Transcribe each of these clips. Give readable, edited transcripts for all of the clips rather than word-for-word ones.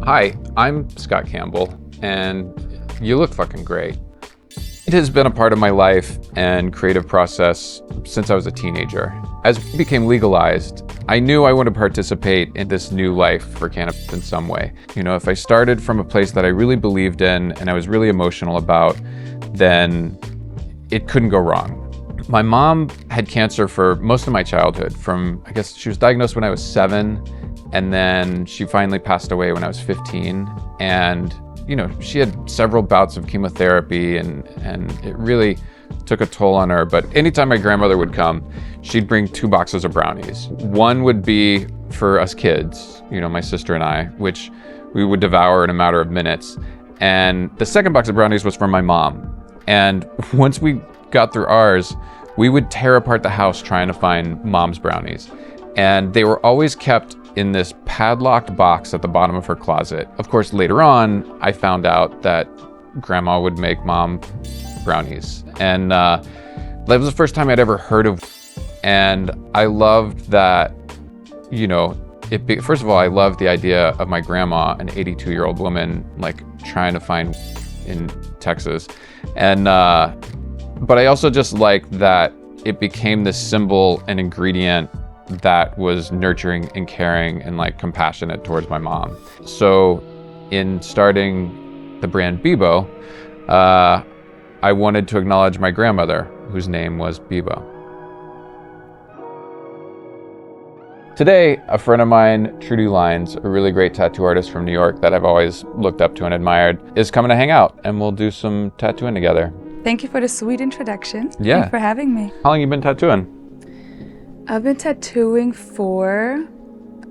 Hi, I'm Scott Campbell, and you look fucking great. It has been a part of my life and creative process since I was a teenager. As it became legalized, I knew I wanted to participate in this new life for cannabis in some way. You know, if I started from a place that I really believed in and I was really emotional about, then it couldn't go wrong. My mom had cancer for most of my childhood. I guess she was diagnosed when I was 7, and then she finally passed away when I was 15. And, you know, she had several bouts of chemotherapy and it really took a toll on her. But anytime my grandmother would come, she'd bring 2 boxes of brownies. One would be for us kids, you know, my sister and I, which we would devour in a matter of minutes. And the second box of brownies was for my mom. And once we got through ours, we would tear apart the house trying to find mom's brownies. And they were always kept in this padlocked box at the bottom of her closet. Of course, later on, I found out that grandma would make mom brownies. And that was the first time I'd ever heard of. And I loved that, you know, first of all, I loved the idea of my grandma, an 82-year-old woman, like trying to find in Texas. And, but I also just liked that it became this symbol and ingredient that was nurturing and caring and like compassionate towards my mom. So in starting the brand Beboe, I wanted to acknowledge my grandmother, whose name was Beboe. Today, a friend of mine, Trudy Lines, a really great tattoo artist from New York that I've always looked up to and admired, is coming to hang out, and we'll do some tattooing together. Thank you for the sweet introduction. Yeah. Thanks for having me. How long have you been tattooing? I've been tattooing for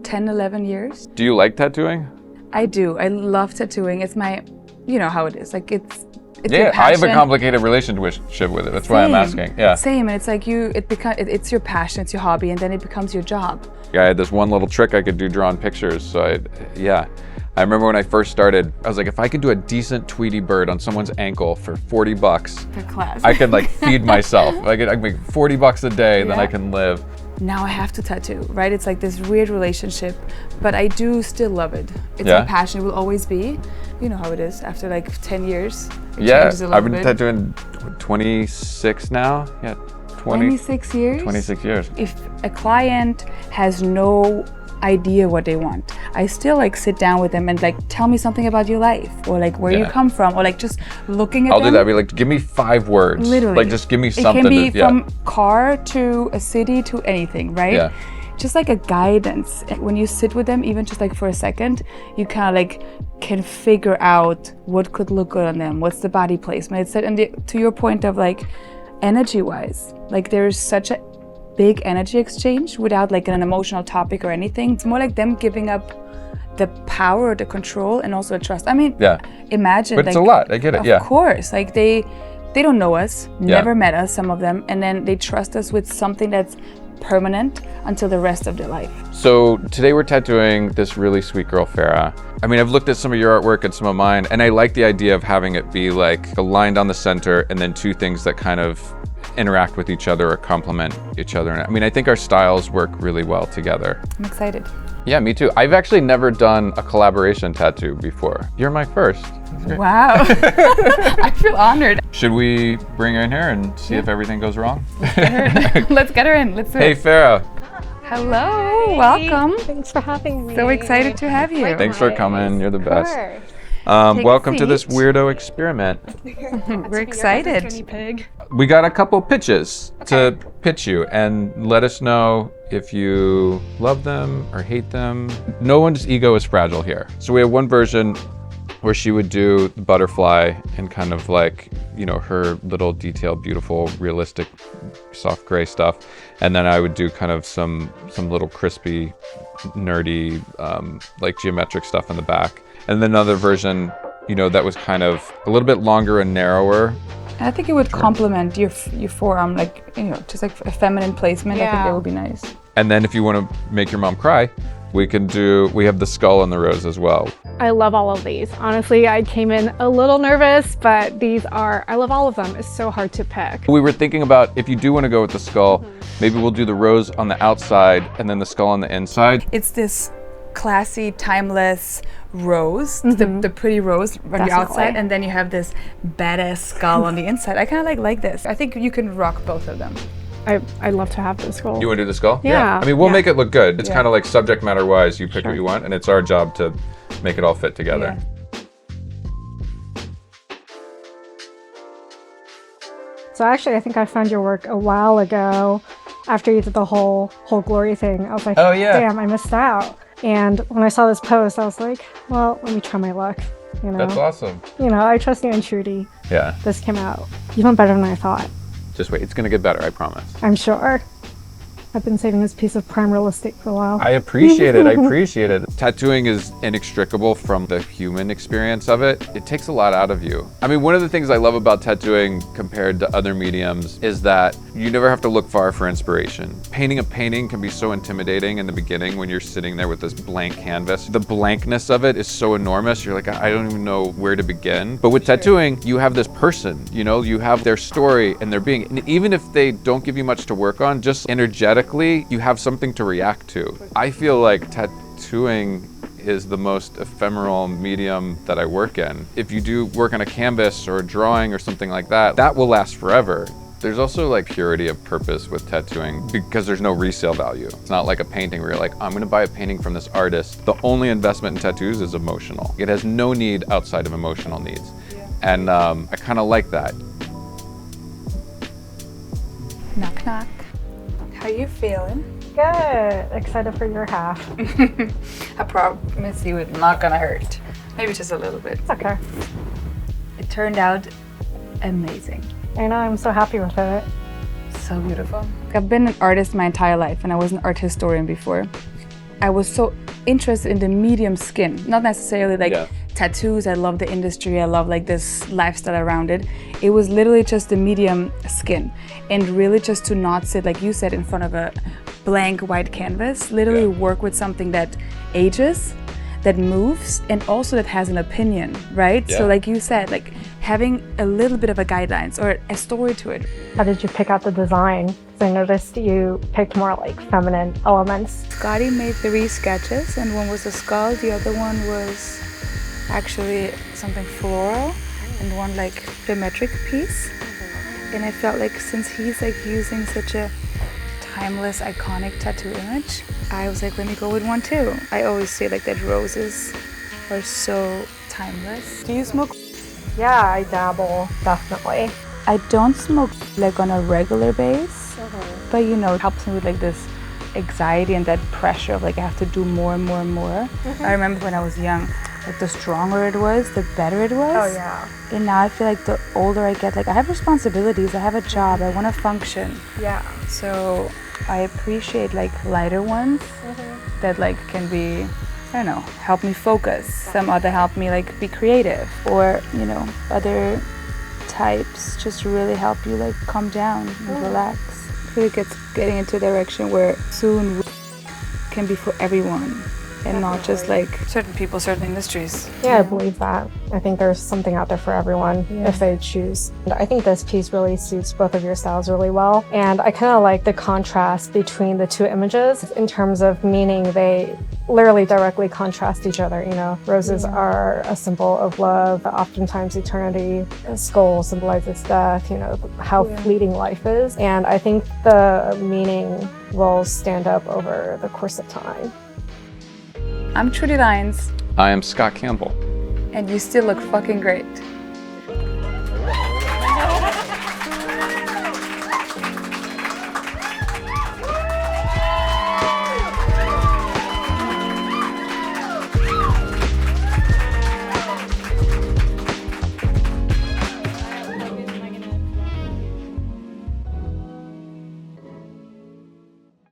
10, 11 years. Do you like tattooing? I do. I love tattooing. It's my, you know how it is. Like it's yeah, your passion. I have a complicated relationship with it. That's why I'm asking. Yeah. Same, and it's like it's your passion, it's your hobby, and then it becomes your job. Yeah, I had this one little trick I could do drawing pictures. So I remember when I first started, I was like, if I could do a decent Tweety bird on someone's ankle for $40 For class. I could like feed myself. I could make $40 a day, then I can live. Now I have to tattoo, right? It's like this weird relationship, but I do still love it. It's Yeah. my passion. It will always be. You know how it is. After like 10 years, it Yeah, changes a little I've been bit. tattooing 26 now. Yeah, 26 years? 26 years. If a client has no idea what they want, I still like sit down with them and like tell me something about your life, or like where you come from, or like just looking at I'll them. do that. I'll be like, give me 5 words. Literally. Like just give me something. It can be to, from car to a city to anything, right? Yeah. Just like a guidance. When you sit with them, even just like for a second, you kind of like can figure out what could look good on them. What's the body placement? It's and to your point of like energy-wise, like there's such a big energy exchange without like an emotional topic or anything. It's more like them giving up the power or the control and also the trust. I mean, imagine. But like, it's a lot. I get it. Of course, like they don't know us, Yeah. never met us, some of them, and then they trust us with something that's permanent until the rest of their life. So today we're tattooing this really sweet girl, Farah. I mean, I've looked at some of your artwork and some of mine, and I like the idea of having it be like a line down the center and then 2 things that kind of interact with each other or complement each other. And I mean, I think our styles work really well together. I'm excited. Yeah, me too. I've actually never done a collaboration tattoo before. You're my first. Wow. I feel honored. Should we bring her in here and see if everything goes wrong? Let's get her in. Let's do Hey, it. Farah. Hello. Welcome. Thanks for having me. So excited to have you. Thanks for coming. You're the best. Sure. Take a Welcome to this seat. weirdo experiment. We're excited. Guinea pig. We got a couple pitches to pitch you, and let us know if you love them or hate them. No one's ego is fragile here. So we have one version where she would do the butterfly and kind of like, you know, her little detailed, beautiful, realistic, soft gray stuff. And then I would do kind of some little crispy, nerdy, like geometric stuff in the back. And then another version, you know, that was kind of a little bit longer and narrower. And I think it would complement your forearm, like, you know, just like a feminine placement. I think that would be nice. And then if you want to make your mom cry, We have the skull and the rose as well. I love all of these. Honestly, I came in a little nervous, but I love all of them. It's so hard to pick. We were thinking about, if you do want to go with the skull, maybe we'll do the rose on the outside and then the skull on the inside. It's this classy, timeless rose, the pretty rose on the outside, and then you have this badass skull on the inside. I kind of like this. I think you can rock both of them. I'd love to have this skull. You want to do the skull? Yeah. I mean, we'll make it look good. It's Yeah. kind of like subject matter wise, you pick what you want, and it's our job to make it all fit together. Yeah. So actually, I think I found your work a while ago after you did the whole glory thing. I was like, Oh, yeah. damn, I missed out. And when I saw this post, I was like, well, let me try my luck. You know, That's awesome. I trust you and Trudy. Yeah. This came out even better than I thought. Just wait. It's going to get better, I promise. I'm sure. I've been saving this piece of prime real estate for a while. I appreciate it. I appreciate it. Tattooing is inextricable from the human experience of it. It takes a lot out of you. I mean, one of the things I love about tattooing compared to other mediums is that you never have to look far for inspiration. Painting a painting can be so intimidating in the beginning when you're sitting there with this blank canvas. The blankness of it is so enormous. You're like, I don't even know where to begin. But with tattooing, you have this person, you have their story and their being. And even if they don't give you much to work on, just energetically, you have something to react to. I feel like tattooing is the most ephemeral medium that I work in. If you do work on a canvas or a drawing or something like that, that will last forever. There's also like purity of purpose with tattooing because there's no resale value. It's not like a painting where you're like, I'm gonna buy a painting from this artist. The only investment in tattoos is emotional. It has no need outside of emotional needs. And I kind of like that. Knock, knock. How you feeling? Good. Excited for your half. I promise you it's not gonna hurt. Maybe just a little bit. It's okay. It turned out amazing. I know, I'm so happy with it. So beautiful. I've been an artist my entire life and I was an art historian before. I was so interested in the medium skin, not necessarily like tattoos. I love the industry. I love like this lifestyle around it. It was literally just the medium skin, and really just to not sit, like you said, in front of a blank white canvas, literally work with something that ages, that moves, and also that has an opinion, right? So like you said, like having a little bit of a guidelines or a story to it. How did you pick out the design? 'Cause I noticed you picked more like feminine elements. Scotty made 3 sketches, and one was a skull, the other one was actually something floral, and one like geometric piece. And I felt like since he's like using such a timeless, iconic tattoo image, I was like, let me go with one too. I always say like that roses are so timeless. Do you smoke? Yeah, I dabble, definitely. I don't smoke like on a regular base, but it helps me with like this anxiety and that pressure of like I have to do more and more and more. I remember when I was young, like the stronger it was, the better it was. Oh yeah. And now I feel like the older I get, like I have responsibilities, I have a job, I want to function. Yeah. So I appreciate like lighter ones that like can be, I don't know, help me focus. Some other help me like be creative, or other types just really help you like calm down and relax. I feel like it's getting into a direction where soon can be for everyone and not just like certain people, certain industries. Yeah, I believe that. I think there's something out there for everyone if they choose. And I think this piece really suits both of your styles really well. And I kind of like the contrast between the 2 images in terms of meaning. They literally directly contrast each other. Roses are a symbol of love, oftentimes eternity. A skull symbolizes death, how fleeting life is. And I think the meaning will stand up over the course of time. I'm Trudy Lines. I am Scott Campbell. And you still look fucking great.